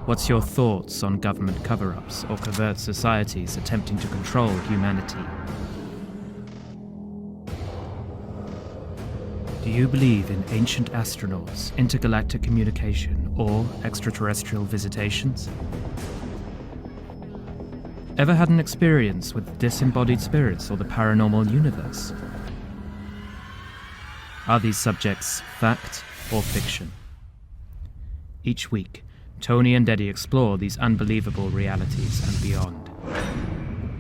What's your thoughts on government cover-ups or covert societies attempting to control humanity? Do you believe in ancient astronauts, intergalactic communication, or extraterrestrial visitations? Ever had an experience with disembodied spirits or the paranormal universe? Are these subjects fact or fiction? Each week, Tony and Eddie explore these unbelievable realities and beyond.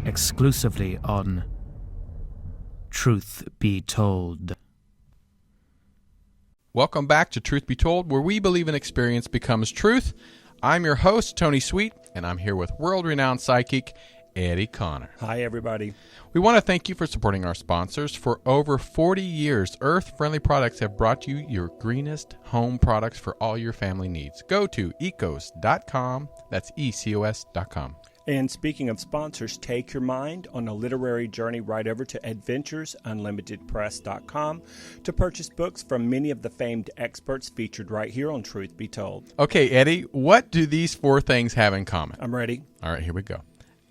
Exclusively on Truth Be Told. Welcome back to Truth Be Told, where we believe an experience becomes truth. I'm your host, Tony Sweet, and I'm here with world-renowned psychic Eddie Connor. Hi, everybody. We want to thank you for supporting our sponsors. For over 40 years, Earth-Friendly Products have brought you your greenest home products for all your family needs. Go to ecos.com. That's ecos.com. And speaking of sponsors, take your mind on a literary journey right over to adventuresunlimitedpress.com to purchase books from many of the famed experts featured right here on Truth Be Told. Okay, Eddie, what do these four things have in common? I'm ready. All right, here we go.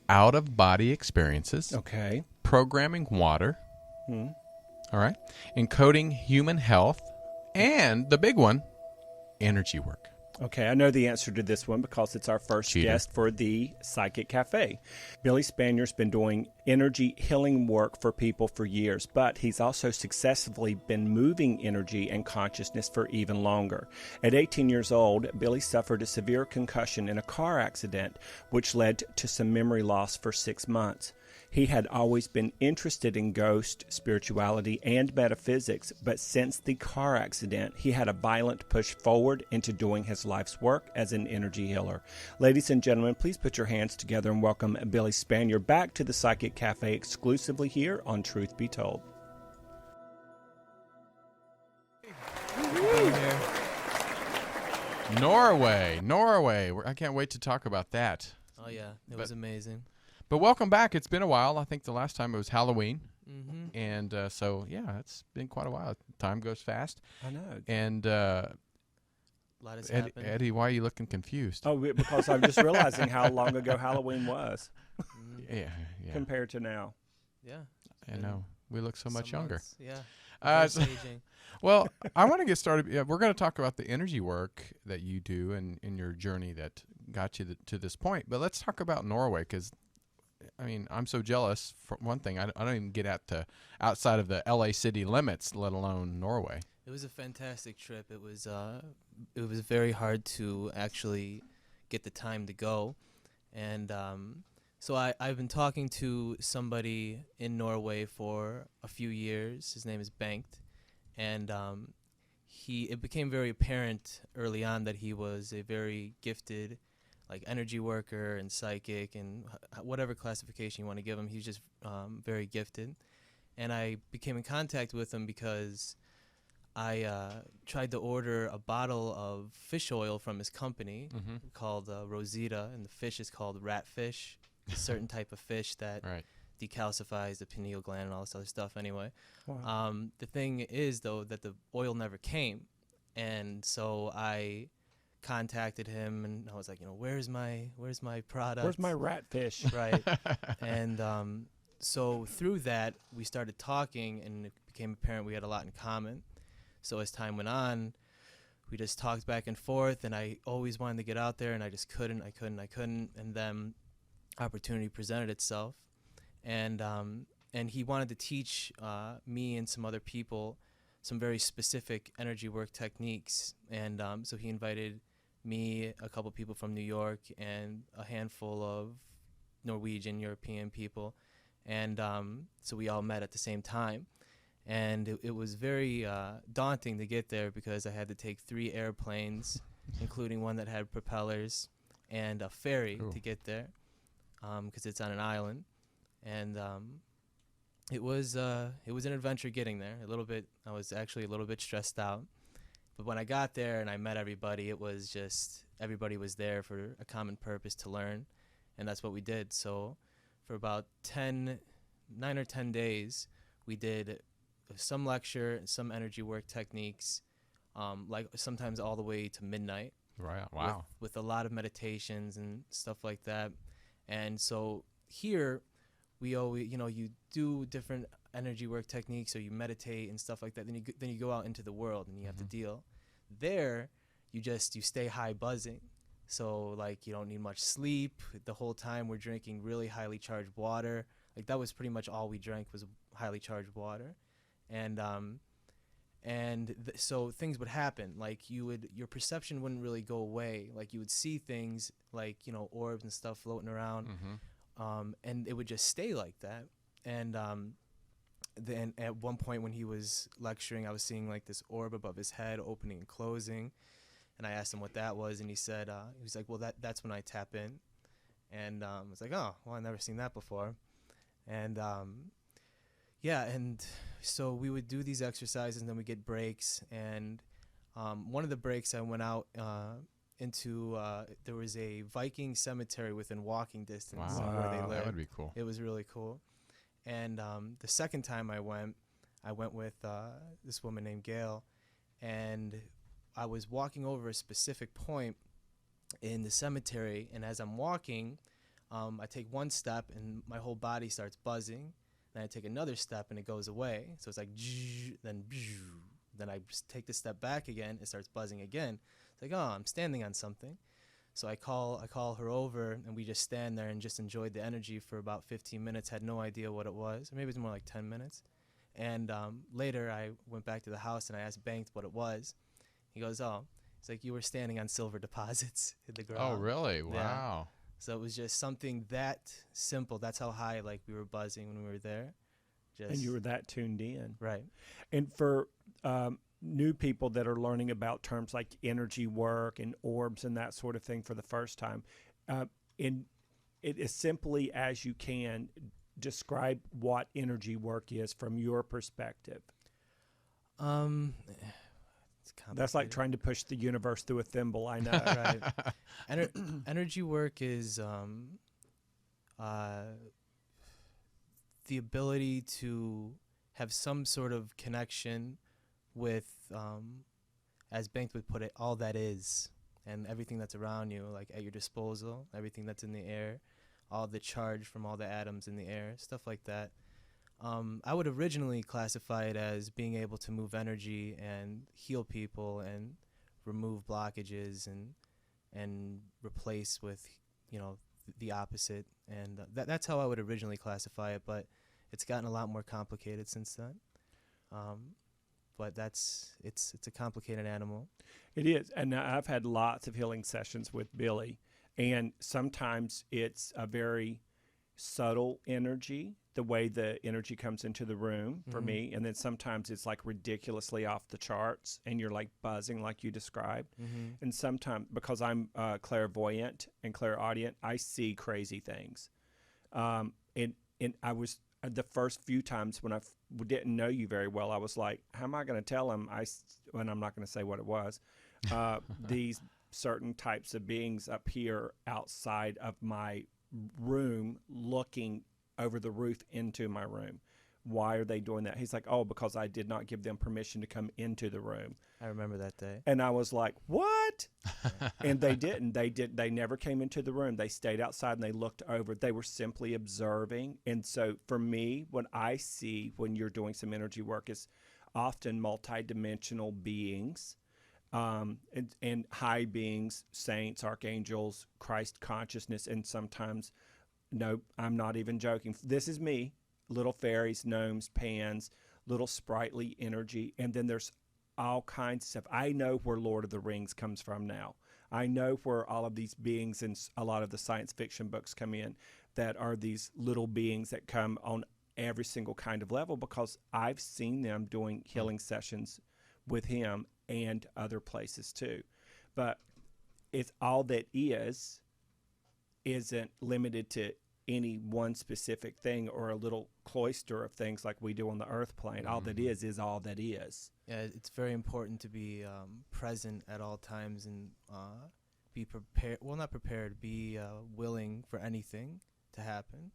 Out-of-body experiences. Okay. Programming water. All right. Encoding human health. And the big one, energy work. Okay, I know the answer to this one because it's our first Cheater. guest for the Psychic Cafe. Billy Spanier's been doing energy healing work for people for years, but he's also successfully been moving energy and consciousness for even longer. At 18 years old, Billy suffered a severe concussion in a car accident, which led to some memory loss for 6 months. He had always been interested in ghost, spirituality, and metaphysics, but since the car accident, he had a violent push forward into doing his life's work as an energy healer. Ladies and gentlemen, please put your hands together and welcome Billy Spanier back to the Psychic Cafe exclusively here on Truth Be Told. Norway. I can't wait to talk about that. Oh, yeah. It was amazing. But welcome back. It's been a while. I think the last time it was Halloween. Mm-hmm. And so, yeah, it's been quite a while. Time goes fast. I know. And A lot has happened. Eddie, why are you looking confused? Oh, because I'm just realizing how long ago Halloween was Yeah. compared to now. Yeah. I know. We look so much younger. Months. Yeah. So- Aging. Well, I want to get started. Yeah, we're going to talk about the energy work that you do and in your journey that got you to this point. But let's talk about Norway because, I mean, I'm so jealous. For one thing, I don't even get outside of the LA city limits, let alone Norway. It was a fantastic trip. It was very hard to actually get the time to go. And so I've been talking to somebody in Norway for a few years. His name is Bengt. And it became very apparent early on that he was a very gifted energy worker and psychic and whatever classification you want to give him. He's just very gifted. And I became in contact with him because I tried to order a bottle of fish oil from his company called Rosita, and the fish is called ratfish, a certain type of fish that decalcifies the pineal gland and all this other stuff anyway. Wow. The thing is, though, that the oil never came. And so I contacted him and I was like, where's my product? Where's my ratfish? Right. And so through that, we started talking and it became apparent we had a lot in common. So as time went on, we just talked back and forth, and I always wanted to get out there, and I just couldn't. And then opportunity presented itself, and he wanted to teach me and some other people some very specific energy work techniques. And so he invited me, a couple people from New York, and a handful of Norwegian, European people. And so we all met at the same time. And it was very daunting to get there because I had to take 3 airplanes, including one that had propellers, and a ferry to get there because it's on an island. And it was an adventure getting there. I was actually a little bit stressed out. But when I got there and I met everybody, it was just everybody was there for a common purpose to learn. And that's what we did. So for about 9 or 10 days, we did some lecture, some energy work techniques, like sometimes all the way to midnight. Right. Wow. With a lot of meditations and stuff like that. And so here we always, you do different energy work techniques, or you meditate and stuff like that. Then you go out into the world and you have to deal. There, you stay high buzzing. So like you don't need much sleep. The whole time we're drinking really highly charged water. Like that was pretty much all we drank was highly charged water. And so things would happen. Like your perception wouldn't really go away. Like you would see things like, orbs and stuff floating around. And it would just stay like that. And then at one point when he was lecturing, I was seeing like this orb above his head opening and closing. And I asked him what that was, and he said, he was like, well, that's when I tap in. And I was like, oh, well, I've never seen that before. And yeah, and so we would do these exercises, and then we get breaks. And one of the breaks I went out into, there was a Viking cemetery within walking distance of where they lived. That would be cool. It was really cool. And the second time I went with this woman named Gail, and I was walking over a specific point in the cemetery, and as I'm walking, I take one step and my whole body starts buzzing. Then I take another step and it goes away. So it's like, then I just take the step back again, it starts buzzing again. It's like, oh, I'm standing on something. So I call her over, and we just stand there and just enjoyed the energy for about 15 minutes, had no idea what it was. Or maybe it was more like 10 minutes. And later I went back to the house and I asked Banked what it was. He goes, oh, it's like you were standing on silver deposits in the ground. Oh, really? Yeah. Wow. So it was just something that simple. That's how high like we were buzzing when we were there. And you were that tuned in. Right. And for new people that are learning about terms like energy work and orbs and that sort of thing for the first time, in it as simply as you can, describe what energy work is from your perspective. That's like trying to push the universe through a thimble, I know. Right. Energy work is the ability to have some sort of connection with, as Banked would put it, all that is, and everything that's around you, like at your disposal, everything that's in the air, all the charge from all the atoms in the air, stuff like that. I would originally classify it as being able to move energy and heal people and remove blockages and replace with, the opposite. And that's how I would originally classify it, but it's gotten a lot more complicated since then. But it's a complicated animal. It is. And I've had lots of healing sessions with Billy, and sometimes it's a very subtle energy, the way the energy comes into the room for me, and then sometimes it's like ridiculously off the charts and you're like buzzing like you described. And sometimes, because I'm clairvoyant and clairaudient, I see crazy things. And I was, the first few times when I didn't know you very well, I was like, how am I going to tell him? And I'm not going to say what it was. These certain types of beings up here outside of my room looking over the roof into my room. Why are they doing that? He's like, oh, because I did not give them permission to come into the room. I remember that day. And I was like, what? And they didn't. They never came into the room. They stayed outside and they looked over. They were simply observing. And so for me, what I see when you're doing some energy work is often multidimensional beings, and high beings, saints, archangels, Christ consciousness, and sometimes, no, I'm not even joking. This is me, little fairies, gnomes, pans, little sprightly energy, and then there's all kinds of stuff. I know where Lord of the Rings comes from now. I know where all of these beings and a lot of the science fiction books come in, that are these little beings that come on every single kind of level, because I've seen them doing healing sessions with him and other places too. But it's all that isn't limited to any one specific thing or a little cloister of things like we do on the earth plane. All that is all that is. Yeah, it's very important to be present at all times and be prepared. Well, not prepared, be willing for anything to happen.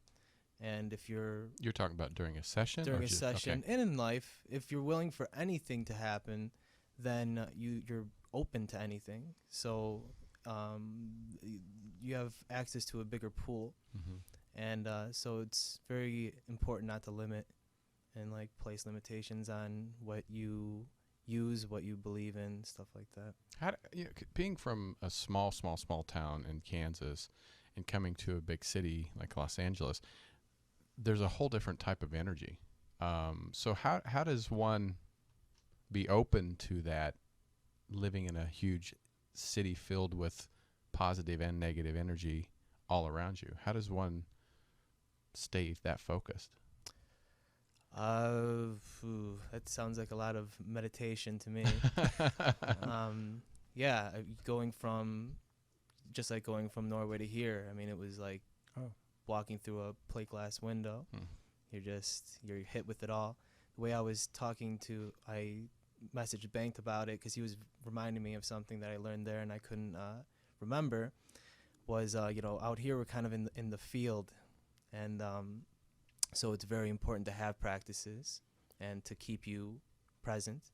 And if you're talking about during a session? During or a just, session, okay. and in life, if you're willing for anything to happen, then you're open to anything. So you have access to a bigger pool, and so it's very important not to limit and like place limitations on what you use, what you believe in, stuff like that. Being from a small town in Kansas and coming to a big city like Los Angeles, there's a whole different type of energy. So how does one be open to that, living in a huge city filled with positive and negative energy all around you? How does one stay that focused? That sounds like a lot of meditation to me. Yeah, going from Norway to here. I mean, it was like walking through a plate glass window. You're hit with it all. The way I messaged Banked about it because he was reminding me of something that I learned there and I couldn't remember. Was out here we're kind of in the field, and so it's very important to have practices and to keep you present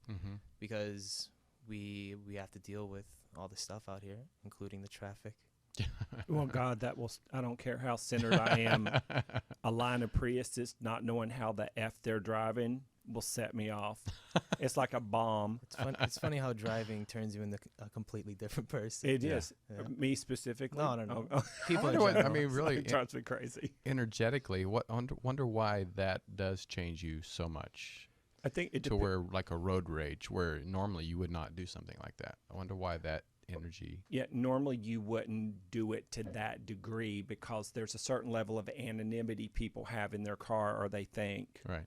because we have to deal with all the stuff out here, including the traffic. Well, God, I don't care how centered I am. A line of Priuses, not knowing how the F they're driving, will set me off. It's like a bomb. It's funny how driving turns you into a completely different person. It is. Yeah. Me specifically? No. Oh. People in I general. mean, really, It drives me crazy. Energetically, wonder why that does change you so much. I think it to where like a road rage, where normally you would not do something like that. I wonder why that energy. Yeah, normally you wouldn't do it to that degree because there's a certain level of anonymity people have in their car, or they think. Right.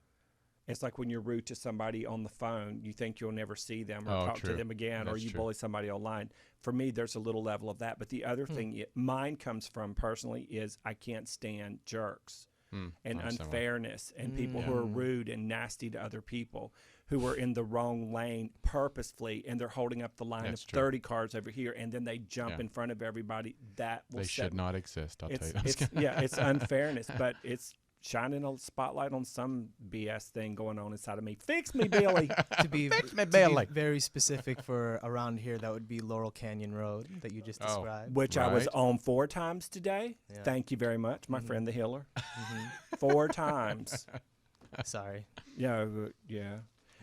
It's like when you're rude to somebody on the phone, you think you'll never see them or talk to them again, That's or you true. bully somebody online. For me, there's a little level of that. But the other thing mine comes from personally is I can't stand jerks and unfairness and people who are rude and nasty to other people, who are in the wrong lane purposefully, and they're holding up the line That's of true. 30 cars over here, and then they jump in front of everybody. That will They should not exist, I'll tell you. it's unfairness, but it's shining a spotlight on some BS thing going on inside of me. Fix me, Billy. To be very specific for around here, that would be Laurel Canyon Road that you just described. Which I was on 4 times today. Yeah. Thank you very much, my friend the healer. 4 times. Sorry. Yeah.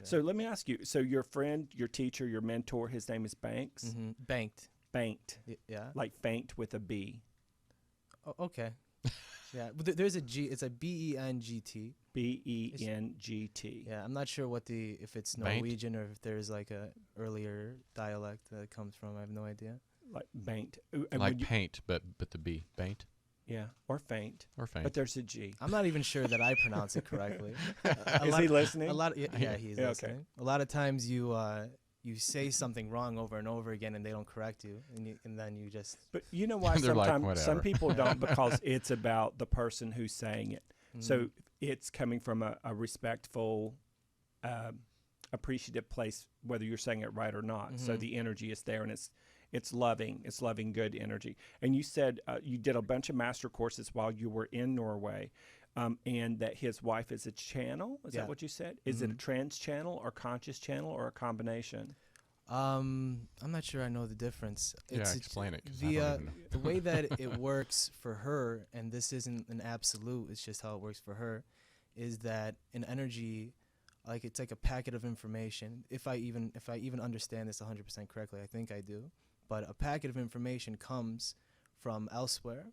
So let me ask you. So your friend, your teacher, your mentor, his name is Banks? Banked. Banked. Yeah. Like faint with a B. Oh, okay. Yeah, but there's a G. It's a B-E-N-G-T. B-E-N-G-T. Yeah, I'm not sure if it's Norwegian or if there's like a earlier dialect that it comes from. I have no idea. Like banked. Like paint, but the B. Baint? Yeah, or faint. Or faint. But there's a G. I'm not even sure that I pronounce it correctly. Is he listening? Yeah, he's Yeah, listening. okay. A lot of times you say something wrong over and over again, and they don't correct you, and then you just. But you know why They're like, sometimes some whatever. people don't, because it's about the person who's saying it. So it's coming from a respectful, appreciative place, whether you're saying it right or not. So the energy is there, and it's loving, good energy. And you said you did a bunch of master courses while you were in Norway, and that his wife is a channel. Is that what you said? Is it a trance channel or conscious channel or a combination? I'm not sure I know the difference. Explain it. 'Cause I don't even know. The way that it works for her, and this isn't an absolute, it's just how it works for her, is that an energy, like it's like a packet of information. If I even understand this 100% correctly, I think I do. But a packet of information comes from elsewhere,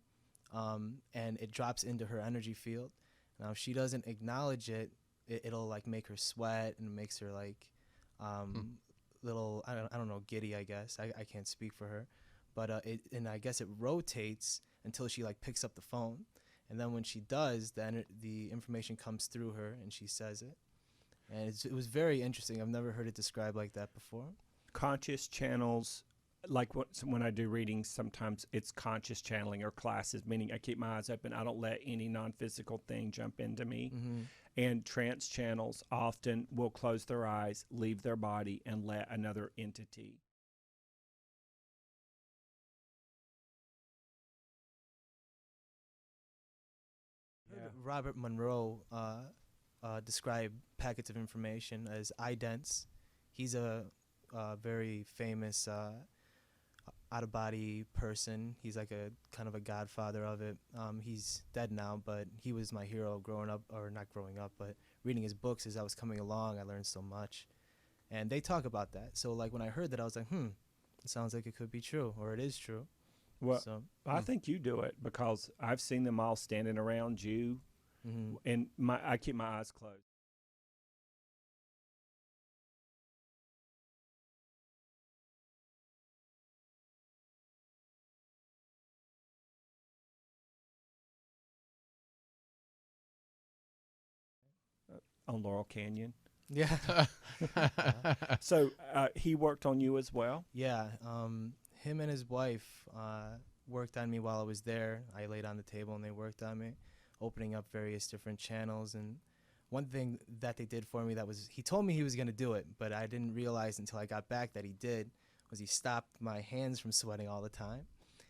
and it drops into her energy field. Now, if she doesn't acknowledge it, it'll like make her sweat, and it makes her like little, I don't know, giddy, I guess. I can't speak for her, but and I guess it rotates until she like picks up the phone, and then when she does, then the information comes through her and she says it, and it was very interesting. I've never heard it described like that before. Conscious channels, like when I do readings, sometimes it's conscious channeling or classes, meaning I keep my eyes open. I don't let any non-physical thing jump into me. And trance channels often will close their eyes, leave their body, and let another entity. Robert Monroe described packets of information as idents. He's a very famous out of body person. He's like a kind of a godfather of it. He's dead now, but he was my hero growing up, or not growing up, but reading his books as I was coming along. I learned so much, and they talk about that. So like when I heard that, I was like, it sounds like it could be true, or it is true. Well, So, I think you do it because I've seen them all standing around you, and I keep my eyes closed. On Laurel Canyon. yeah. So he worked on you as well? Yeah, him and his wife worked on me while I was there. I laid on the table and they worked on me, opening up various different channels. And one thing that they did for me that was, he told me he was going to do it, but I didn't realize until I got back that he did, was he stopped my hands from sweating all the time.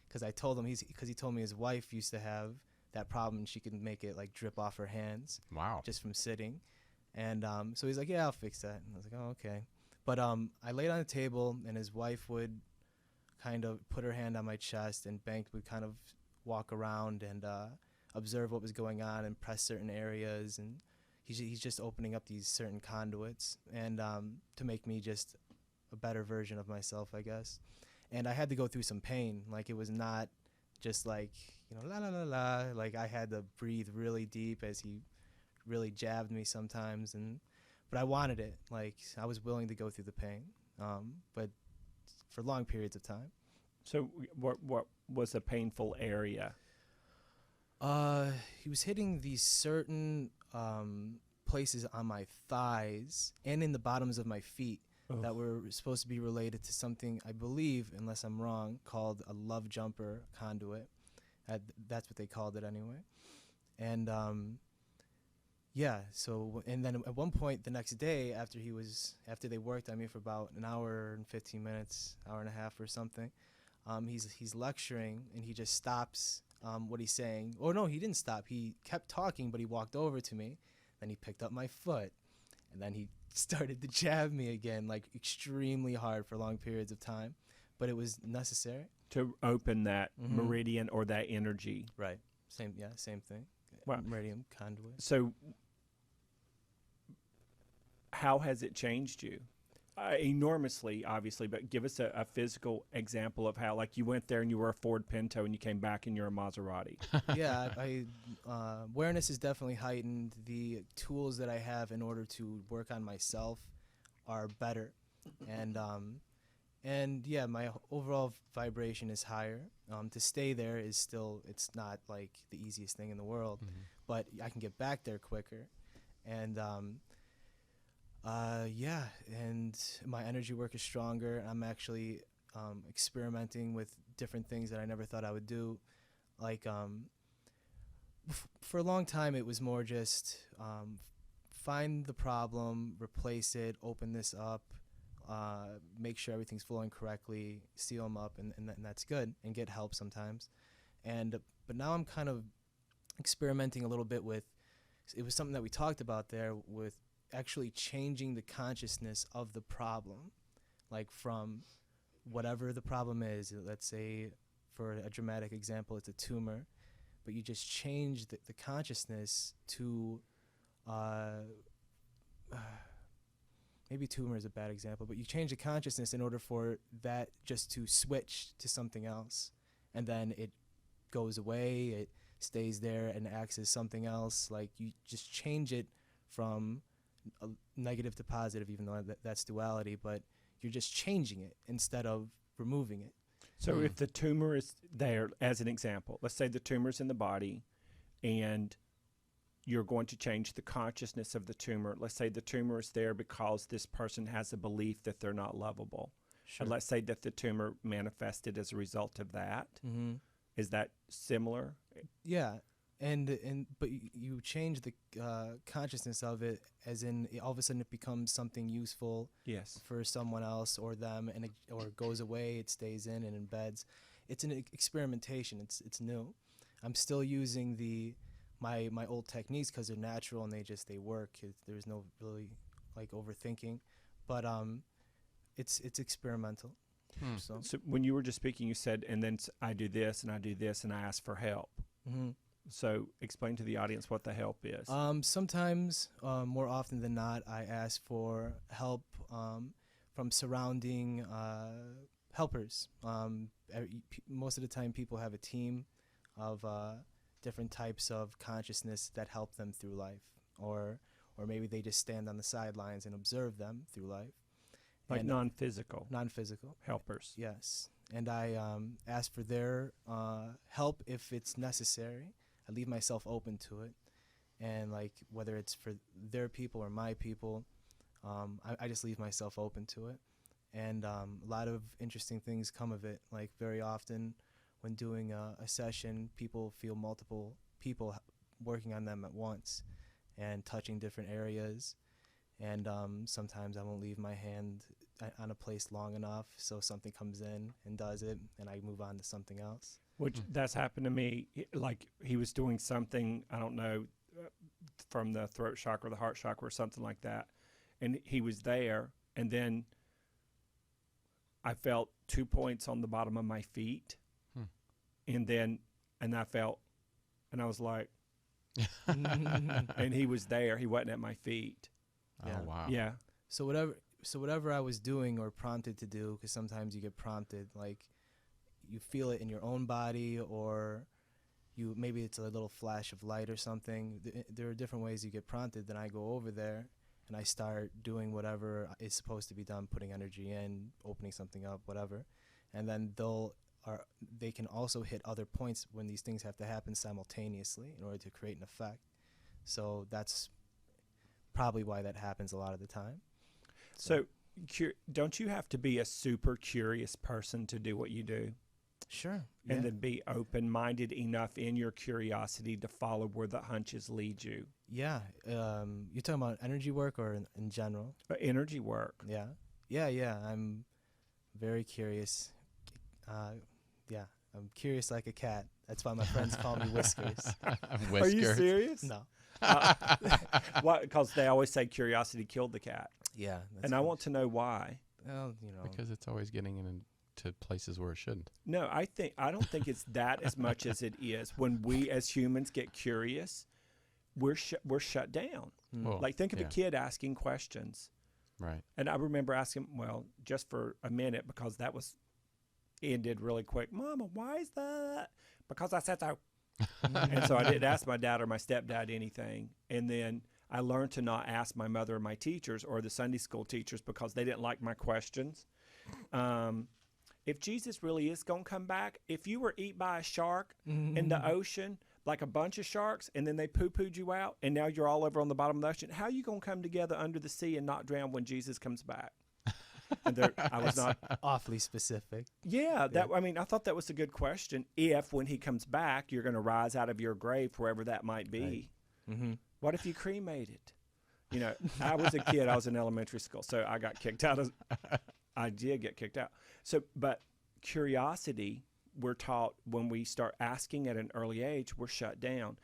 Because I told him, because he told me his wife used to have that problem and she could make it like drip off her hands. Wow. Just from sitting. And so he's like, yeah, I'll fix that. And I was like, oh, okay. But I laid on the table, and his wife would kind of put her hand on my chest, and Bank would kind of walk around and observe what was going on and press certain areas. And he's just opening up these certain conduits and to make me just a better version of myself, I guess. And I had to go through some pain. Like, it was not just like, la, la, la, la. Like, I had to breathe really deep as he really jabbed me sometimes, but I wanted it. Like, I was willing to go through the pain, but for long periods of time. So what was a painful area? He was hitting these certain places on my thighs and in the bottoms of my feet that were supposed to be related to something, I believe, unless I'm wrong, called a love jumper conduit. That's what they called it anyway. And yeah, so, and then at one point the next day, after they worked on me for about an hour and 15 minutes, hour and a half or something, he's lecturing, and he just stops what he's saying. Oh no, he didn't stop. He kept talking, but he walked over to me. Then he picked up my foot, and then he started to jab me again, like extremely hard for long periods of time. But it was necessary to open that meridian or that energy. Right. Same thing. Wow. Meridian conduit. So how has it changed you? Enormously, obviously, but give us a physical example of how, like, you went there and you were a Ford Pinto and you came back and you're a Maserati. Yeah, awareness is definitely heightened. The tools that I have in order to work on myself are better, and yeah, my overall vibration is higher. To stay there is still, it's not like the easiest thing in the world, but I can get back there quicker, and yeah, and my energy work is stronger. I'm actually experimenting with different things that I never thought I would do. Like, for a long time, it was more just find the problem, replace it, open this up, make sure everything's flowing correctly, seal them up, and that's good, and get help sometimes. But now I'm kind of experimenting a little bit with, it was something that we talked about there, with actually changing the consciousness of the problem, like from whatever the problem is. Let's say, for a dramatic example, it's a tumor, but you just change the consciousness to, maybe tumor is a bad example, but you change the consciousness in order for that just to switch to something else, and then it goes away, it stays there and acts as something else. Like, you just change it from a negative to positive, even though that's duality, but you're just changing it instead of removing it. So if the tumor is there, as an example, let's say the tumor's in the body and you're going to change the consciousness of the tumor. Let's say the tumor is there because this person has a belief that they're not lovable. Sure. And let's say that the tumor manifested as a result of that. Is that similar? Yeah. But you change the consciousness of it, as in all of a sudden it becomes something useful for someone else or them, or it goes away, it stays in and embeds. It's an experimentation. It's new. I'm still using my old techniques because they're natural and they work. There's no really like overthinking, but it's experimental. Hmm. So when you were just speaking, you said, and then I do this and I do this and I ask for help. Mm-hmm. So explain to the audience what the help is. Sometimes, more often than not, I ask for help from surrounding helpers. Most of the time, people have a team of different types of consciousness that help them through life, or maybe they just stand on the sidelines and observe them through life. Like And non-physical non-physical helpers. Yes, and I ask for their help if it's necessary. I leave myself open to it, and like whether it's for their people or my people, I just leave myself open to it, and a lot of interesting things come of it. Like very often, when doing a session, people feel multiple people working on them at once, and touching different areas, and sometimes I won't leave my hand on a place long enough, so something comes in and does it, and I move on to something else. Which that's happened to me. Like he was doing something, I don't know, from the throat chakra, the heart chakra, or something like that. And he was there, and then I felt 2 points on the bottom of my feet. And I felt, and I was like, and he was there. He wasn't at my feet. Yeah. Oh, wow. Yeah. So whatever I was doing or prompted to do, because sometimes you get prompted, like you feel it in your own body, or maybe it's a little flash of light or something. There are different ways you get prompted. Then I go over there and I start doing whatever is supposed to be done, putting energy in, opening something up, whatever. And then they can also hit other points when these things have to happen simultaneously in order to create an effect. So that's probably why that happens a lot of the time. So don't you have to be a super curious person to do what you do? Sure. And then be open-minded enough in your curiosity to follow where the hunches lead you. Yeah. You're talking about energy work or in general? Energy work. Yeah. Yeah. I'm very curious. I'm curious like a cat. That's why my friends call me Whiskers. Are you serious? No. Because they always say curiosity killed the cat. Yeah. And I want to know why. Well, Because it's always getting into places where it shouldn't. No, I don't think it's that as much as it is when we as humans get curious, we're shut down. Well, Like think of a yeah. kid asking questions. Right. And I remember asking, well, just for a minute, because that was ended really quick. Mama, why is that? Because I said so. And so I didn't ask my dad or my stepdad anything. And then I learned to not ask my mother or my teachers or the Sunday school teachers because they didn't like my questions. If Jesus really is going to come back, if you were eaten by a shark in the ocean, like a bunch of sharks, and then they poo-pooed you out, and now you're all over on the bottom of the ocean, how are you going to come together under the sea and not drown when Jesus comes back? And I was not awfully specific. Yeah, I thought that was a good question. If when he comes back, you're going to rise out of your grave, wherever that might be. Right. Mm-hmm. What if you cremated? I was a kid. I was in elementary school, so I got kicked out. I did get kicked out. So, but curiosity, we're taught when we start asking at an early age, we're shut down.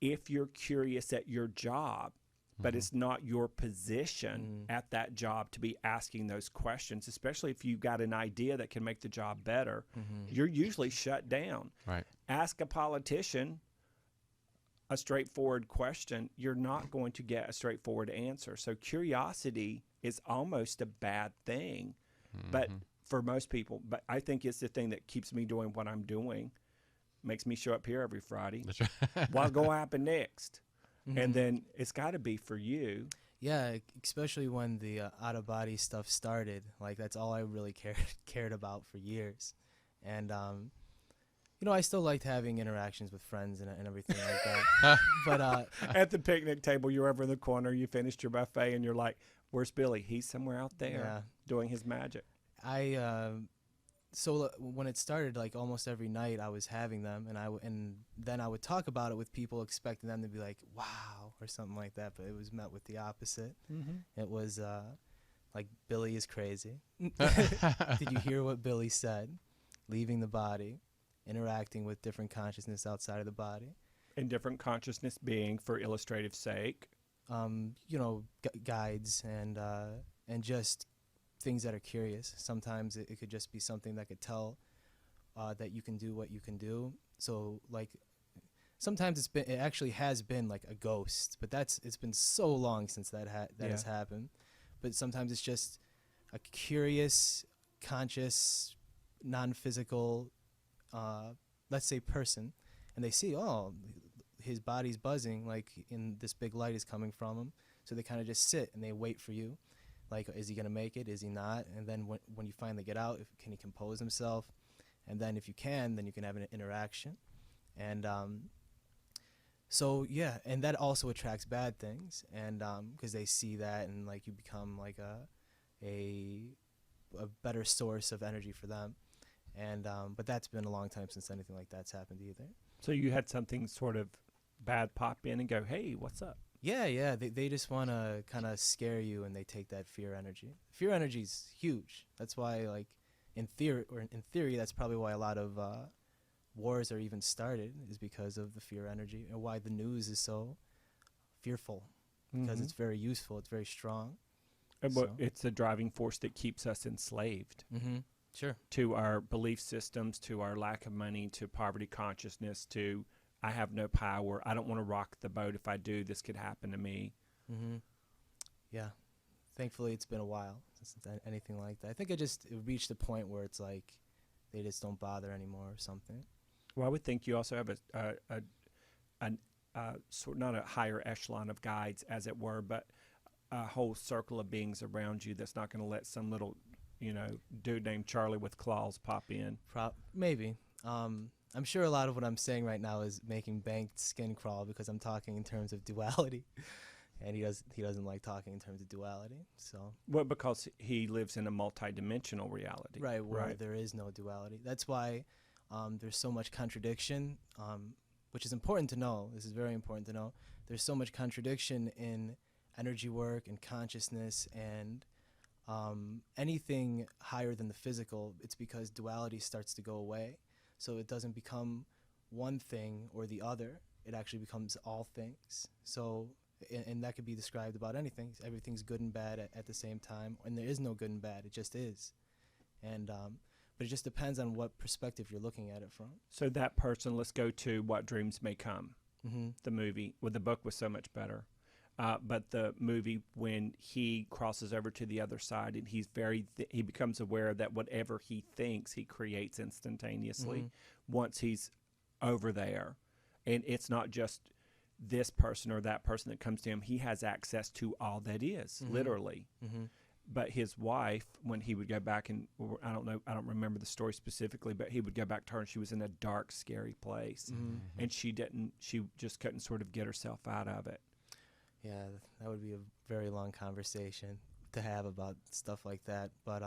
If you're curious at your job, but it's not your position at that job to be asking those questions, especially if you've got an idea that can make the job better, you're usually shut down. Right. Ask a politician a straightforward question, you're not going to get a straightforward answer. So curiosity is almost a bad thing, but for most people, but I think it's the thing that keeps me doing what I'm doing, makes me show up here every Friday. That's right. What's going to happen next? And then it's got to be for you. Yeah, especially when the out-of-body stuff started. Like, that's all I really cared about for years. And, I still liked having interactions with friends and everything like that. But at the picnic table, you're over in the corner, you finished your buffet, and you're like, where's Billy? He's somewhere out there doing his magic. So when it started, like almost every night I was having them, and then I would talk about it with people, expecting them to be like, "Wow," or something like that. But it was met with the opposite. It was like, Billy is crazy. Did you hear what Billy said? Leaving the body, interacting with different consciousness outside of the body, and different consciousness being, for illustrative sake, guides and just things that are curious. Sometimes it could just be something that could tell that you can do what you can do. So like sometimes it actually has been like a ghost, but it's been so long since that has happened. But sometimes it's just a curious, conscious, non-physical, let's say person, and they see, oh, his body's buzzing, like in this big light is coming from him. So they kind of just sit and they wait for you. Like, is he going to make it? Is he not? And then when you finally get out, can he compose himself? And then if you can, then you can have an interaction. And so, yeah, and that also attracts bad things. And because they see that and, like, you become, like, a better source of energy for them. And but that's been a long time since anything like that's happened either. So you had something sort of bad pop in and go, hey, what's up? Yeah. They just want to kind of scare you, and they take that fear energy. Fear energy is huge. That's why, like, in theory, that's probably why a lot of wars are even started, is because of the fear energy, and why the news is so fearful, because it's very useful. It's very strong. But it's the driving force that keeps us enslaved. Sure. To our belief systems, to our lack of money, to poverty consciousness, to I have no power. I don't want to rock the boat. If I do, this could happen to me. Yeah. Thankfully, it's been a while since anything like that. I think it reached a point where it's like they just don't bother anymore or something. Well, I would think you also have a sort not a higher echelon of guides, as it were, but a whole circle of beings around you that's not going to let some little, dude named Charlie with claws pop in. Maybe. I'm sure a lot of what I'm saying right now is making Banked skin crawl, because I'm talking in terms of duality, and he doesn't like talking in terms of duality. So. Well, because he lives in a multidimensional reality. Right, where there is no duality. That's why there's so much contradiction, which is important to know. This is very important to know. There's so much contradiction in energy work and consciousness and anything higher than the physical. It's because duality starts to go away. So it doesn't become one thing or the other. It actually becomes all things. So, and that could be described about anything. Everything's good and bad at the same time. And there is no good and bad. It just is. And but it just depends on what perspective you're looking at it from. So that person, let's go to What Dreams May Come, the movie. Well, the book was so much better. But the movie, when he crosses over to the other side, and he becomes aware that whatever he thinks, he creates instantaneously once he's over there. And it's not just this person or that person that comes to him. He has access to all that is, literally. But his wife, when he would go back, and I don't remember the story specifically, but he would go back to her, and she was in a dark, scary place. And she just couldn't sort of get herself out of it. Yeah, that would be a very long conversation to have about stuff like that. But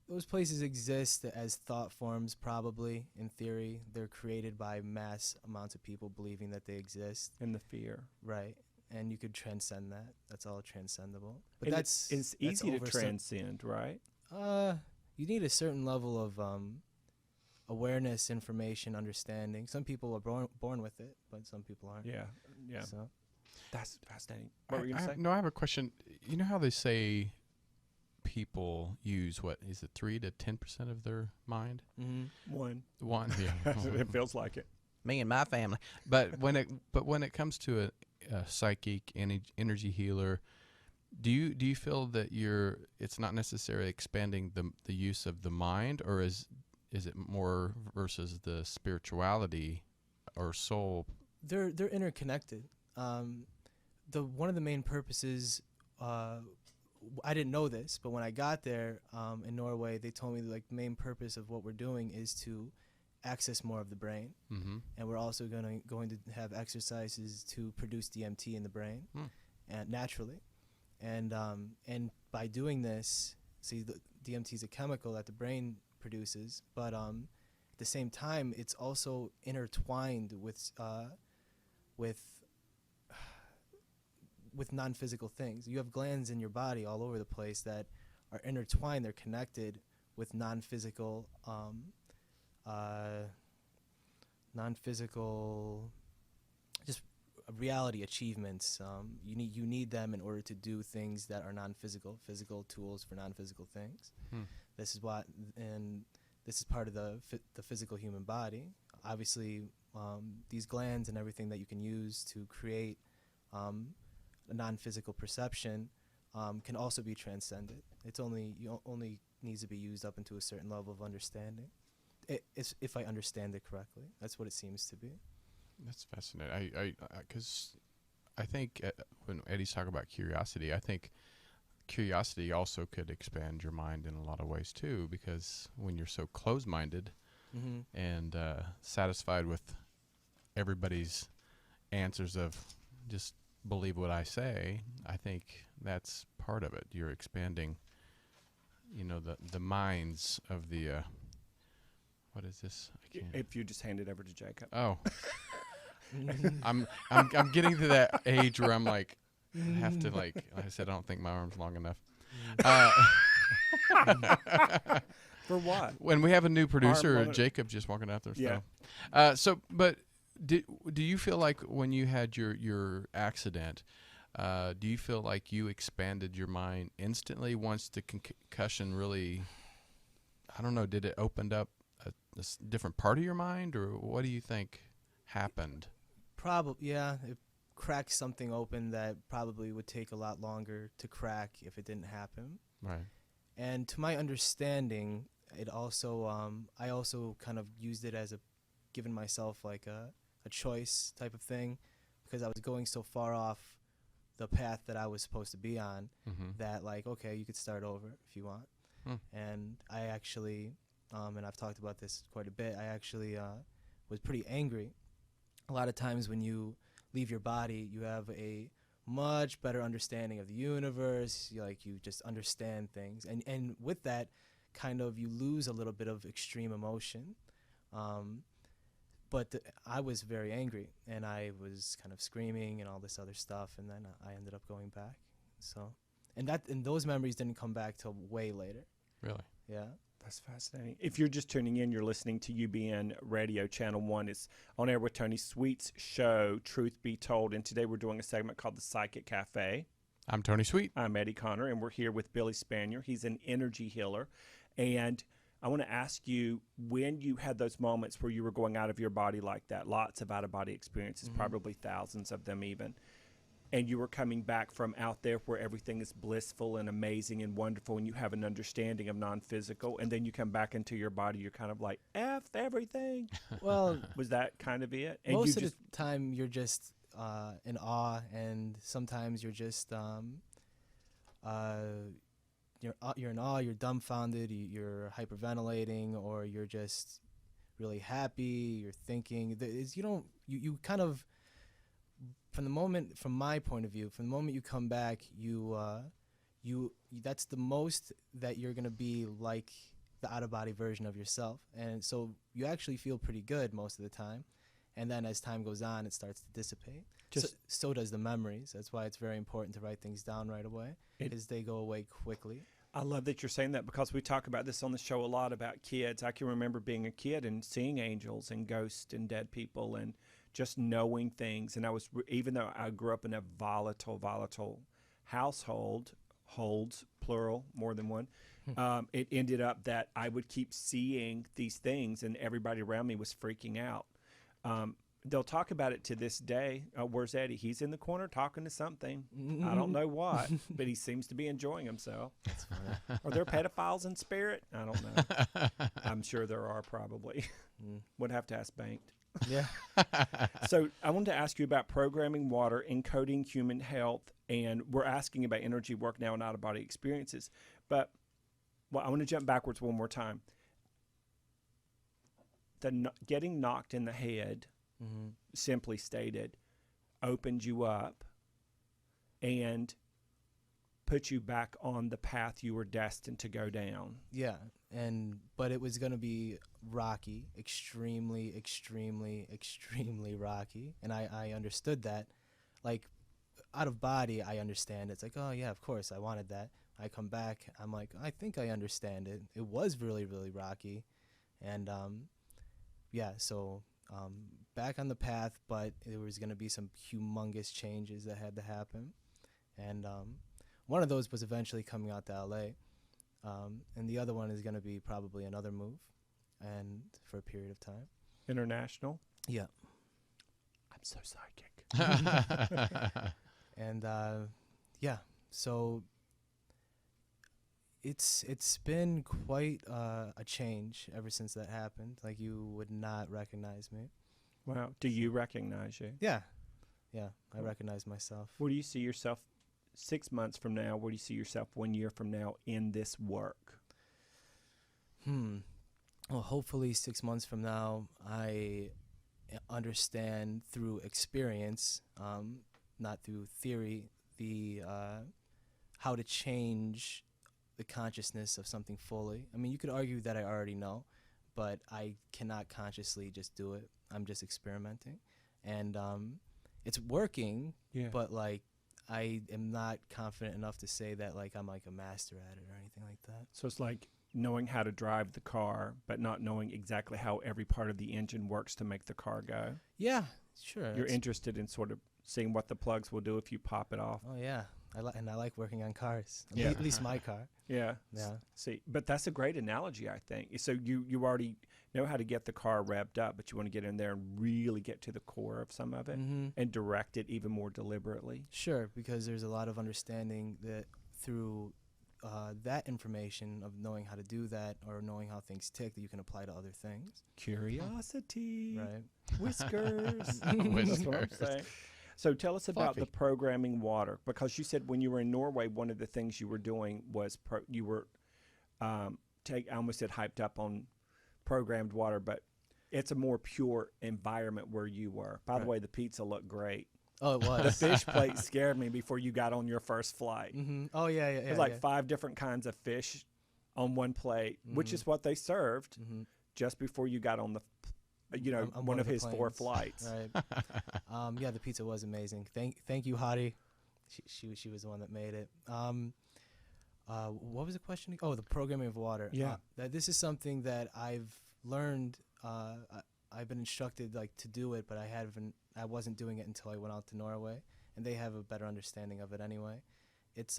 those places exist as thought forms, probably, in theory. They're created by mass amounts of people believing that they exist. And the fear. Right. And you could transcend that. That's all transcendable. But and it's easy to transcend, right? You need a certain level of awareness, information, understanding. Some people are born with it, but some people aren't. Yeah. So. That's fascinating. What were you going to say? No, I have a question. You know how they say people use, what, is it 3 to 10% of their mind? One, yeah. it feels like it. Me and my family. But when it comes to a psychic energy healer, do you feel that it's not necessarily expanding the use of the mind, or is it more versus the spirituality or soul? They're interconnected. One of the main purposes, I didn't know this, but when I got there in Norway, they told me like the main purpose of what we're doing is to access more of the brain, and we're also going to have exercises to produce DMT in the brain, and naturally, and by doing this, see, the DMT is a chemical that the brain produces, but at the same time, it's also intertwined with non-physical things. You have glands in your body all over the place that are intertwined. They're connected with non-physical, just reality achievements. You need them in order to do things that are non-physical, physical tools for non-physical things. This is what, and this is part of the physical human body. Obviously, these glands and everything that you can use to create a non-physical perception can also be transcended. Only needs to be used up into a certain level of understanding. If I understand it correctly, that's what it seems to be. That's fascinating. Because I think when Eddie's talking about curiosity, I think curiosity also could expand your mind in a lot of ways too. Because when you're so closed-minded and satisfied with everybody's answers of just believe what I say, I think that's part of it. You're expanding, the minds of the. What is this? I can't. If you just hand it over to Jacob. Oh. I'm getting to that age where I'm like, I have to like I said, I don't think my arm's long enough. For what? When we have a new producer, Arm- Jacob's just walking out there. Yeah. But do you feel like when you had your accident, do you feel like you expanded your mind instantly once the concussion really? I don't know. Did it open up a different part of your mind, or what do you think happened? Probably, yeah. It cracked something open that probably would take a lot longer to crack if it didn't happen. Right. And to my understanding, it also, I also kind of used it as giving myself like a choice type of thing, because I was going so far off the path that I was supposed to be on that like, okay, you could start over if you want. And I actually, and I've talked about this quite a bit, I actually was pretty angry. A lot of times when you leave your body, you have a much better understanding of the universe. You just understand things. And with that, kind of you lose a little bit of extreme emotion. But I was very angry, and I was kind of screaming and all this other stuff, and then I ended up going back. So, and those memories didn't come back till way later. Really? Yeah. That's fascinating. If you're just tuning in, you're listening to UBN Radio Channel 1. It's on air with Tony Sweet's show, Truth Be Told. And today we're doing a segment called The Psychic Cafe. I'm Tony Sweet. I'm Eddie Connor, and we're here with Billy Spanier. He's an energy healer. And I want to ask you, when you had those moments where you were going out of your body like that, lots of out-of-body experiences, probably thousands of them even, and you were coming back from out there where everything is blissful and amazing and wonderful, and you have an understanding of non-physical, and then you come back into your body, you're kind of like, F everything. Well, was that kind of it? And most of the time you're just in awe, and sometimes you're just you're in awe, you're dumbfounded, you're hyperventilating, or you're just really happy, you're thinking. You kind of, from my point of view, from the moment you come back, that's the most that you're going to be like the out-of-body version of yourself. And so you actually feel pretty good most of the time. And then as time goes on, it starts to dissipate. So does the memories. That's why it's very important to write things down right away, because they go away quickly. I love that you're saying that, because we talk about this on the show a lot about kids. I can remember being a kid and seeing angels and ghosts and dead people and just knowing things. And even though I grew up in a volatile household, holds, plural, more than one, it ended up that I would keep seeing these things, and everybody around me was freaking out. They'll talk about it to this day. Where's Eddie? He's in the corner talking to something. I don't know what, but he seems to be enjoying himself. That's funny. Are there pedophiles in spirit? I don't know. I'm sure there are, probably. Would have to ask Banked. Yeah. So I wanted to ask you about programming water, encoding human health, and we're asking about energy work now and out-of-body experiences. But I want to jump backwards one more time. Getting knocked in the head, simply stated, opened you up and put you back on the path you were destined to go down. Yeah, but it was going to be rocky, extremely, extremely, extremely rocky. And I understood that. Like, out of body, I understand. It's like, oh, yeah, of course, I wanted that. I come back, I'm like, I think I understand it. It was really, really rocky. And, yeah, so back on the path, but there was going to be some humongous changes that had to happen. And one of those was eventually coming out to LA. And the other one is going to be probably another move, and for a period of time. International? Yeah. I'm so psychic. And yeah, so it's been quite a change ever since that happened. Like, you would not recognize me. Wow. Do you recognize you? Yeah, I Cool. recognize myself. Where do you see yourself 6 months from now? Where do you see yourself 1 year from now in this work? Well, hopefully 6 months from now, I understand through experience, not through theory, the how to change the consciousness of something fully. I mean, you could argue that I already know, but I cannot consciously just do it. I'm just experimenting, and it's working. Yeah. But like, I am not confident enough to say that like I'm like a master at it or anything like that. So it's like knowing how to drive the car, but not knowing exactly how every part of the engine works to make the car go. Yeah, sure. You're it's- interested in sort of seeing what the plugs will do if you pop it off. Oh yeah, I like working on cars. Yeah. At least my car. Yeah. Yeah. See, but that's a great analogy, I think. So you already know how to get the car revved up, but you want to get in there and really get to the core of some of it and direct it even more deliberately. Sure, because there's a lot of understanding that through that information of knowing how to do that or knowing how things tick that you can apply to other things. Curiosity. Right. Whiskers. That's what I'm saying. So tell us about the Fluffy. programming water, because you said when you were in Norway, one of the things you were doing was you were I almost said hyped up on programmed water, but it's a more pure environment where you were. By the Right. way, the pizza looked great. Oh, it The was. fish plate scared me before you got on your first flight. Oh yeah, yeah. There's like 5 different kinds of fish on one plate, which is what they served just before you got on the, On one of the his 4 planes. flights. Right. Yeah, the pizza was amazing. Thank you, Hottie. She was the one that made it. What was the question? Oh, the programming of water. Yeah. That this is something that I've learned. I've been instructed like to do it, but I wasn't doing it until I went out to Norway, and they have a better understanding of it anyway. It's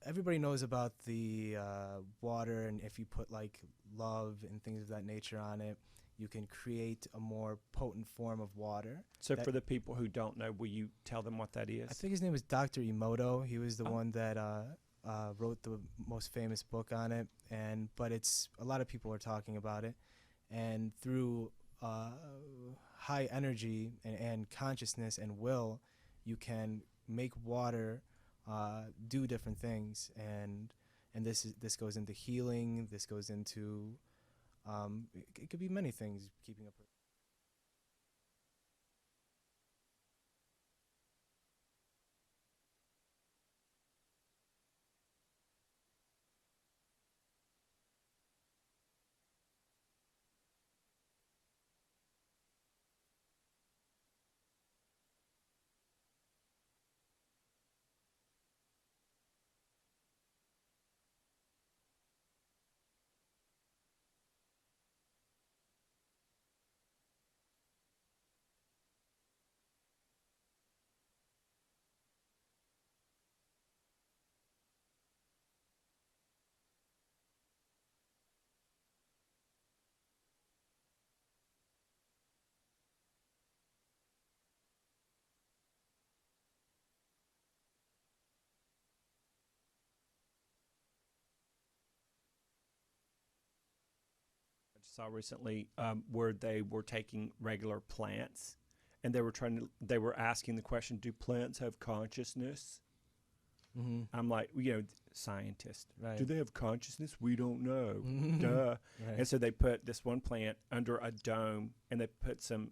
everybody knows about the water, and if you put like love and things of that nature on it, you can create a more potent form of water. So That- for the people who don't know, will you tell them what that is? I think his name was Dr. Emoto. He was the one that wrote the most famous book on it, but it's a lot of people are talking about it, and through high energy and consciousness and will, you can make water do different things, and this goes into healing. This goes into it could be many things. Keeping up. I saw recently where they were taking regular plants and they were asking the question, do plants have consciousness? I'm like, scientist. Right. Do they have consciousness? We don't know. Mhm. Duh. Right. And so they put this one plant under a dome and they put some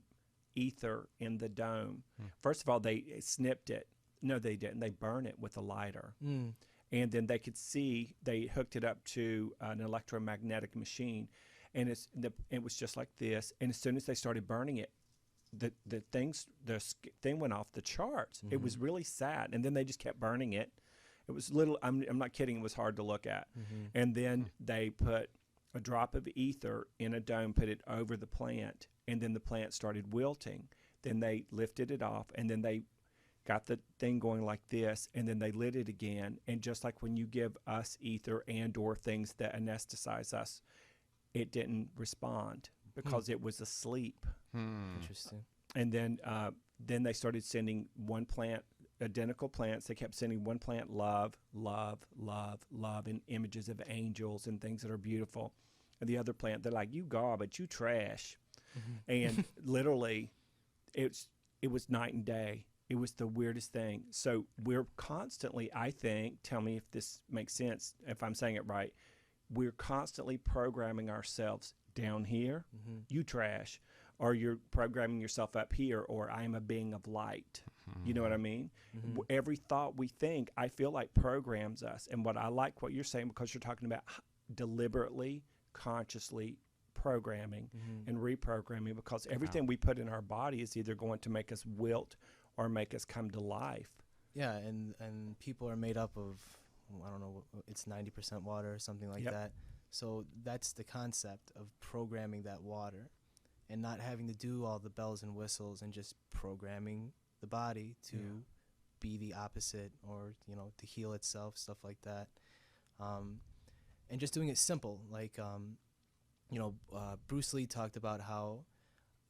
ether in the dome. First of all, they snipped it. No, they didn't. They burned it with a lighter. And then they could see, they hooked it up to an electromagnetic machine. And it was just like this. And as soon as they started burning it, the thing went off the charts. It was really sad. And then they just kept burning it. It was I'm not kidding. It was hard to look at. And then they put a drop of ether in a dome, put it over the plant, and then the plant started wilting. Then they lifted it off, and then they got the thing going like this, and then they lit it again. And just like when you give us ether and or things that anesthetize us, it didn't respond because it was asleep. Interesting. And then they started sending one plant, identical plants. They kept sending one plant love, love, love, love, and images of angels and things that are beautiful. And the other plant, they're like, you garbage, you trash. And literally, it was night and day. It was the weirdest thing. So we're constantly, I think, tell me if this makes sense, if I'm saying it right, we're constantly programming ourselves down here, you trash, or you're programming yourself up here, or I am a being of light. You know what I mean? Every thought we think, I feel like programs us. And what I like what you're saying, because you're talking about deliberately, consciously programming and reprogramming, because everything we put in our body is either going to make us wilt or make us come to life. Yeah, and people are made up of, I don't know, it's 90% water or something like that. So that's the concept of programming that water and not having to do all the bells and whistles and just programming the body to be the opposite, or, you know, to heal itself, stuff like that. And just doing it simple. Like, you know, Bruce Lee talked about how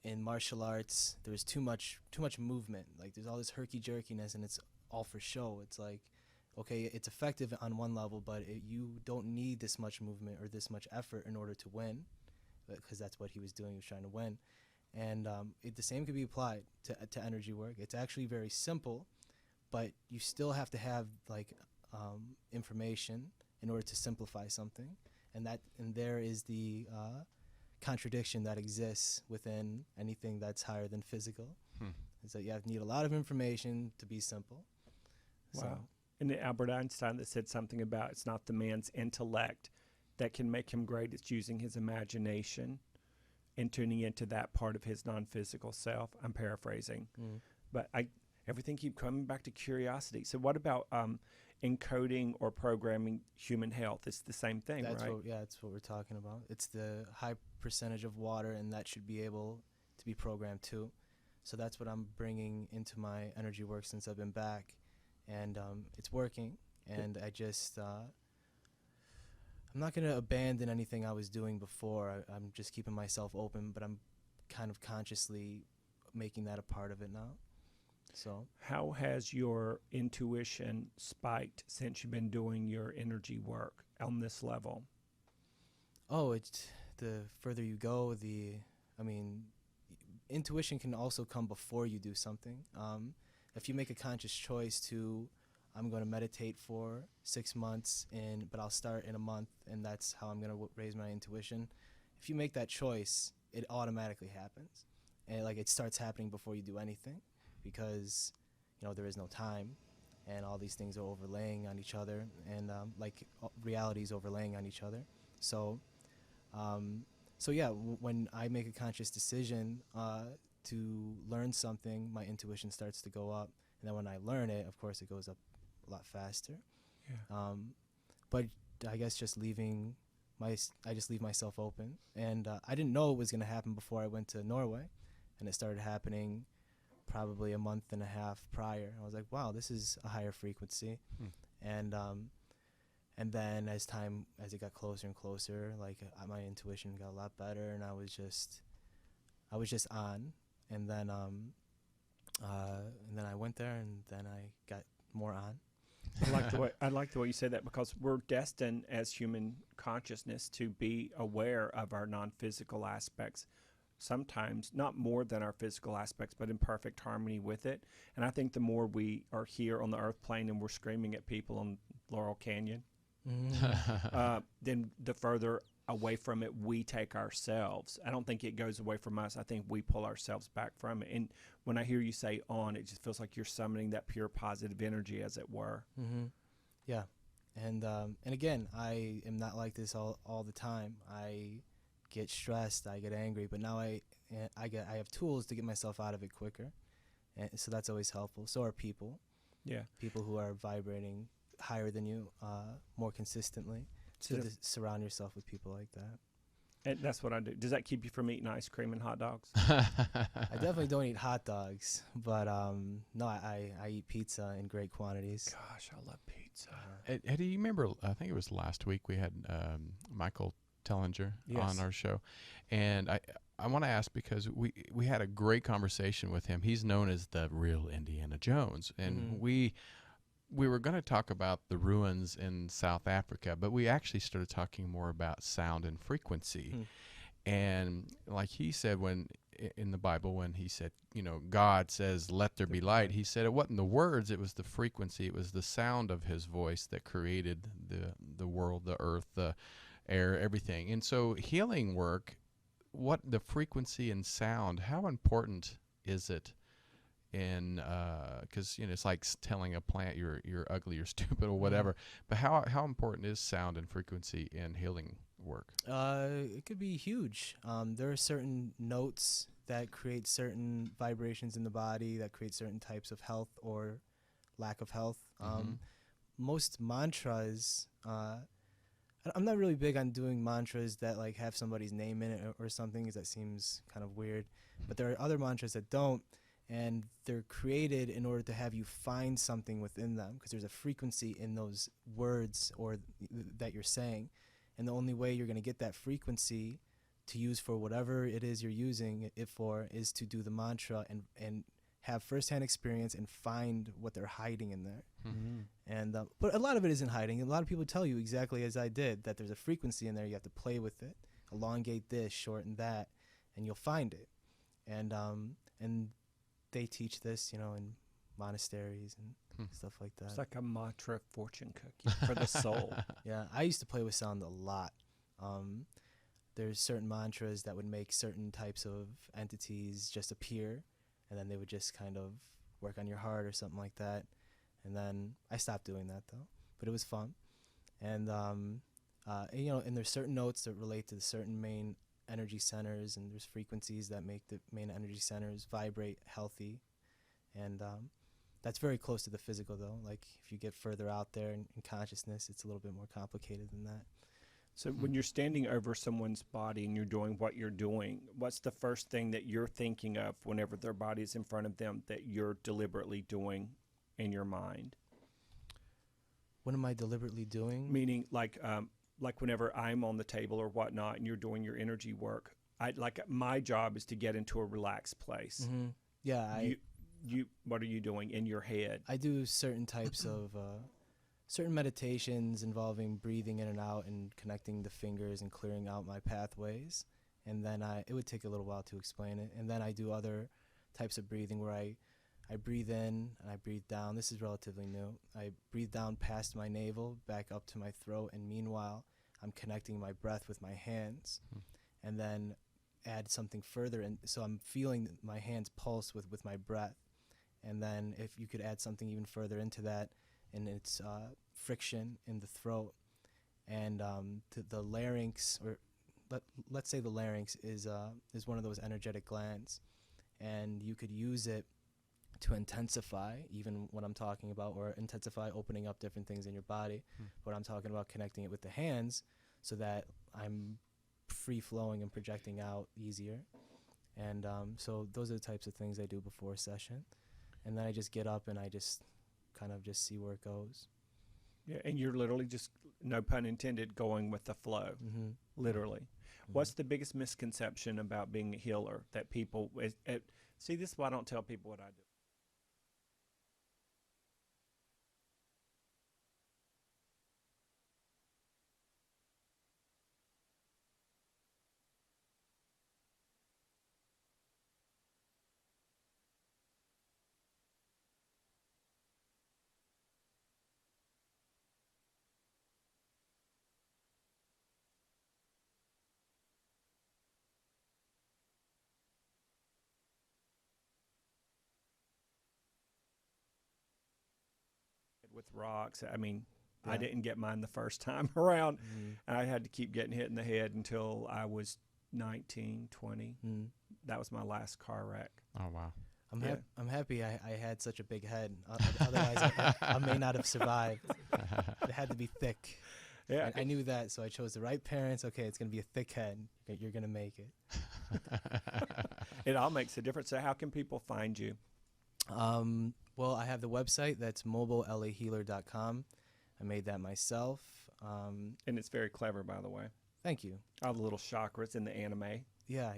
in martial arts there's too much movement. Like, there's all this herky-jerkiness, and it's all for show. It's like, okay, it's effective on one level, but you don't need this much movement or this much effort in order to win, because that's what he was doing. He was trying to win. And the same could be applied to energy work. It's actually very simple, but you still have to have, like, information in order to simplify something. And there is the contradiction that exists within anything that's higher than physical. Is that you need a lot of information to be simple. Wow. So, And Albert Einstein that said something about it's not the man's intellect that can make him great. It's using his imagination and tuning into that part of his non-physical self. I'm paraphrasing. But everything keeps coming back to curiosity. So what about encoding or programming human health? It's the same thing, right? That's what we're talking about. It's the high percentage of water, and that should be able to be programmed too. So that's what I'm bringing into my energy work since I've been back. And it's working. And I just, I'm not going to abandon anything I was doing before. I'm just keeping myself open, but I'm kind of consciously making that a part of it now. So, how has your intuition spiked since you've been doing your energy work on this level? Oh, it's the further you go, intuition can also come before you do something. If you make a conscious choice to, I'm going to meditate for 6 months, but I'll start in a month, and that's how I'm going to raise my intuition. If you make that choice, it automatically happens. And it starts happening before you do anything, because, there is no time, and all these things are overlaying on each other, and reality is overlaying on each other. So, when I make a conscious decision to learn something, my intuition starts to go up, and then when I learn it, of course, it goes up a lot faster. But I guess I just leave myself open, and I didn't know it was going to happen before I went to Norway, and it started happening probably a month and a half prior. I was like, wow, this is a higher frequency. And then as it got closer and closer, my intuition got a lot better, and I was just on. And then I went there, and then I got more on. I like the way you say that, because we're destined as human consciousness to be aware of our non-physical aspects, sometimes not more than our physical aspects, but in perfect harmony with it. And I think the more we are here on the earth plane and we're screaming at people on Laurel Canyon, then the further away from it we take ourselves. I don't think it goes away from us. I think we pull ourselves back from it. And when I hear you say on, it just feels like you're summoning that pure positive energy, as it were. Yeah. And again, I am not like this all the time. I get stressed, I get angry, but now I have tools to get myself out of it quicker, and so that's always helpful. So are people. People who are vibrating higher than you more consistently. So to surround yourself with people like that. And that's what I do. Does that keep you from eating ice cream and hot dogs? I definitely don't eat hot dogs, but no, I eat pizza in great quantities. Gosh, I love pizza. Eddie, you remember, I think it was last week, we had Michael Tellinger Yes. on our show. And I want to ask because we had a great conversation with him. He's known as the real Indiana Jones. And we were going to talk about the ruins in South Africa, but we actually started talking more about sound and frequency. And like he said, when in the Bible, when he said, God says, let there be light, he said it wasn't the words, it was the frequency, it was the sound of his voice that created the world, the earth, the air, everything. And so healing work, what the frequency and sound, how important is it? In because it's like telling a plant you're ugly or stupid or whatever, but how important is sound and frequency in healing work? It could be huge. There are certain notes that create certain vibrations in the body that create certain types of health or lack of health. Most mantras, I'm not really big on doing mantras that like have somebody's name in it or something, because that seems kind of weird. But there are other mantras that don't. And they're created in order to have you find something within them, because there's a frequency in those words or that you're saying. And the only way you're going to get that frequency to use for whatever it is you're using it for is to do the mantra and have firsthand experience and find what they're hiding in there. And but a lot of it isn't hiding. A lot of people tell you exactly as I did, that there's a frequency in there. You have to play with it, elongate this, shorten that, and you'll find it. And they teach this, in monasteries and stuff like that. It's like a mantra fortune cookie for the soul. Yeah, I used to play with sound a lot. There's certain mantras that would make certain types of entities just appear, and then they would just kind of work on your heart or something like that. And then I stopped doing that though, but it was fun. And and there's certain notes that relate to the certain main energy centers, and there's frequencies that make the main energy centers vibrate healthy. And that's very close to the physical though. Like if you get further out there in consciousness, it's a little bit more complicated than that. So when you're standing over someone's body and you're doing what you're doing, what's the first thing that you're thinking of whenever their body is in front of them that you're deliberately doing in your mind? What am I deliberately doing? Meaning like whenever I'm on the table or whatnot and you're doing your energy work, my job is to get into a relaxed place. Yeah, you what are you doing in your head? I do certain types of certain meditations involving breathing in and out and connecting the fingers and clearing out my pathways. And then it would take a little while to explain it. And then I do other types of breathing where I breathe in and I breathe down. This is relatively new. I breathe down past my navel, back up to my throat, and meanwhile, I'm connecting my breath with my hands. And then add something further, and so I'm feeling my hands pulse with my breath. And then if you could add something even further into that, and it's friction in the throat. And the larynx, or let's say the larynx is one of those energetic glands, and you could use it to intensify even what I'm talking about, or intensify opening up different things in your body. But I'm talking about connecting it with the hands so that I'm free flowing and projecting out easier. And so those are the types of things I do before a session. And then I just get up and I just kind of just see where it goes. Yeah, and you're literally just, no pun intended, going with the flow, literally. What's the biggest misconception about being a healer that people, see, this is why I don't tell people what I do. With rocks. I mean, I didn't get mine the first time around. And I had to keep getting hit in the head until I was 19, 20. That was my last car wreck. Oh, wow. I'm happy I had such a big head. Otherwise, I may not have survived. It had to be thick. Yeah. I knew that, so I chose the right parents. Okay, it's going to be a thick head. You're going to make it. It all makes a difference. So how can people find you? Well, I have the website. That's mobilelahealer.com. I made that myself. And it's very clever, by the way. Thank you. All the little chakras in the anime. Yeah.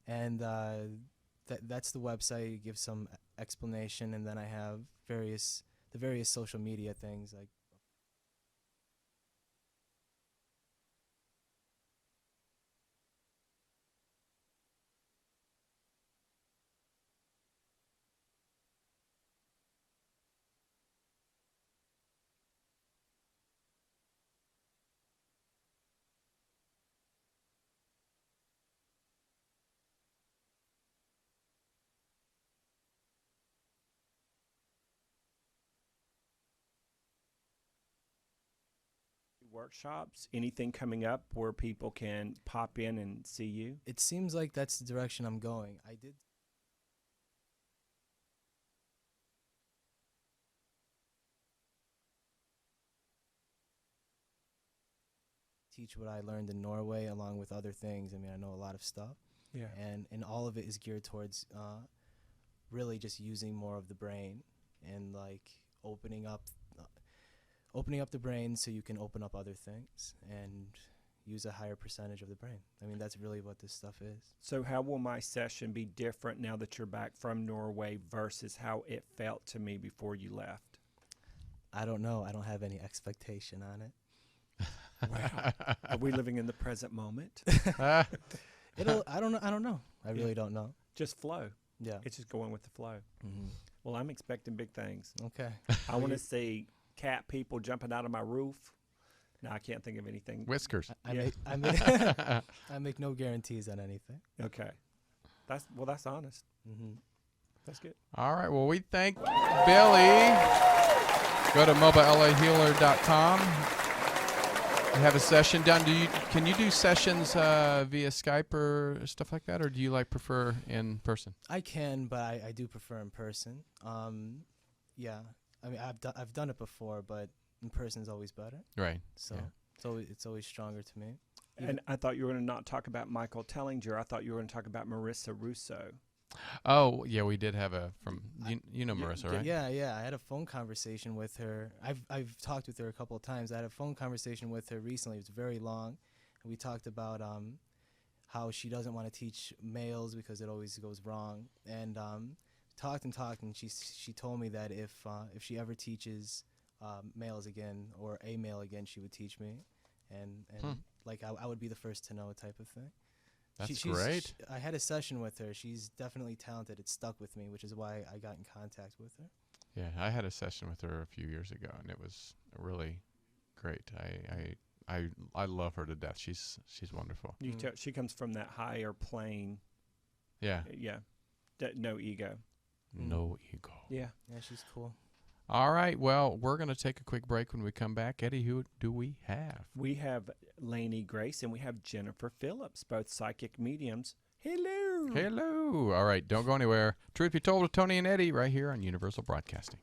And that's the website. It gives some explanation, and then I have the various social media things like. Workshops, anything coming up where people can pop in and see you? It seems like that's the direction I'm going. I did. Teach what I learned in Norway along with other things. I mean, I know a lot of stuff. Yeah. And all of it is geared towards really just using more of the brain and like opening up the brain so you can open up other things and use a higher percentage of the brain. I mean, that's really what this stuff is. So how will my session be different now that you're back from Norway versus how it felt to me before you left? I don't know. I don't have any expectation on it. Wow. Are we living in the present moment? I don't know. I really don't know. Just flow. Yeah. It's just going with the flow. Mm-hmm. Well, I'm expecting big things. Okay. I want to see cat people jumping out of my roof. No, I can't think of anything. Whiskers. I make no guarantees on anything. Okay. That's honest. Mm-hmm. That's good. All right. Well, we thank Billy. Go to mobilelahealer.com. You have a session done. Can you do sessions via Skype or stuff like that, or do you prefer in person? I can, but I do prefer in person. Yeah. I mean, I've done it before, but in person is always better. Right. So yeah. it's always stronger to me. And I thought you were going to not talk about Michael Tellinger. I thought you were going to talk about Marissa Russo. Oh, yeah, we did have you know Marissa, right? Yeah. I had a phone conversation with her. I've talked with her a couple of times. I had a phone conversation with her recently. It was very long, and we talked about how she doesn't want to teach males because it always goes wrong. And talked, and she told me that if she ever teaches males again or a male again, she would teach me, and I would be the first to know, type of thing. That's great. I had a session with her. She's definitely talented. It stuck with me, which is why I got in contact with her. Yeah, I had a session with her a few years ago, and it was really great. I love her to death. She's wonderful. You tell, she comes from that higher plane. Yeah. Yeah. No ego. No ego. Yeah. Yeah, she's cool. All right. Well, we're going to take a quick break. When we come back, Eddie, who do we have? We have Lainey Grace and we have Jennifer Phillips, both psychic mediums. Hello. Hello. All right. Don't go anywhere. Truth Be Told with Tony and Eddie right here on Universal Broadcasting.